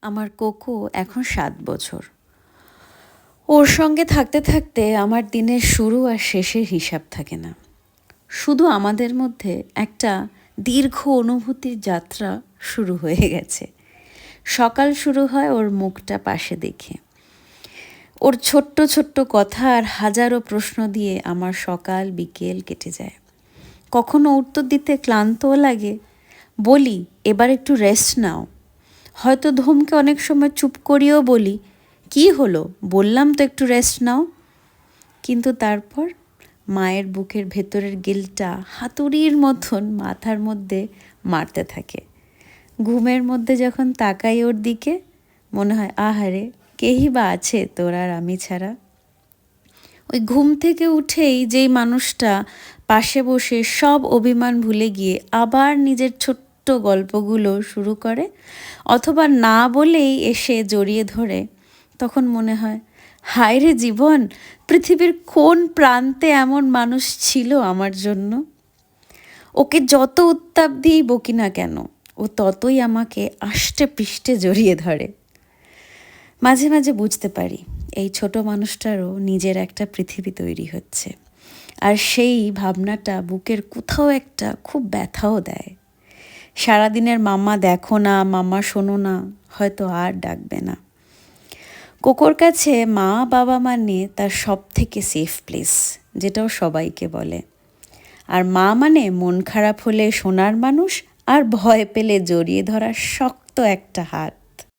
আমার কোকো এখন ৭ বছর। ওর সঙ্গে থাকতে থাকতে আমার দিনের শুরু আর শেষের হিসাব থাকে না। শুধু আমাদের মধ্যে একটা দীর্ঘ অনুভূতির যাত্রা শুরু হয়ে গেছে। সকাল শুরু হয় ওর মুখটা পাশে দেখে। ওর ছোট্ট ছোট্ট কথা আর হাজারো প্রশ্ন দিয়ে আমার সকাল বিকেল কেটে যায়। কখনো উত্তর দিতে ক্লান্তও লাগে, বলি এবার একটু রেস্ট নাও। হয়তো ধমকে অনেক সময় চুপ করিয়েও বলি, কি হলো, বললাম তো একটু রেস্ট নাও। কিন্তু তারপর মায়ের বুকের ভেতরের গিলটা হাতুড়ির মতন মাথার মধ্যে মারতে থাকে। ঘুমের মধ্যে যখন তাকাই ওর দিকে, মনে হয় আহারে, কেই বা আছে তোর আর আমি ছাড়া। ওই ঘুম থেকে উঠেই যেই মানুষটা পাশে বসে সব অভিমান ভুলে গিয়ে আবার নিজের ছোট্ট গল্পগুলো শুরু করে, অথবা না বলেই এসে জড়িয়ে ধরে, তখন মনে হয় হায় রে জীবন, পৃথিবীর কোন প্রান্তে এমন মানুষ ছিল আমার জন্য। ওকে যত উত্তাপ দিয়েই বকি না কেন, ও ততই আমাকে আষ্টে পৃষ্ঠে জড়িয়ে ধরে। মাঝে মাঝে বুঝতে পারি এই ছোট মানুষটারও নিজের একটা পৃথিবী তৈরি হচ্ছে, আর সেই ভাবনাটা বুকের কোথাও একটা খুব ব্যথাও দেয়। সারাদিনের মাম্মা দেখো না, মাম্মা শোনো না হয়তো আর ডাকবে না। কোকোর কাছে মা বাবা মানে তার সব থেকে সেফ প্লেস, যেটাও সবাইকে বলে। আর মা মানে মন খারাপ হলে শোনার মানুষ, আর ভয় পেলে জড়িয়ে ধরার শক্ত একটা হাত।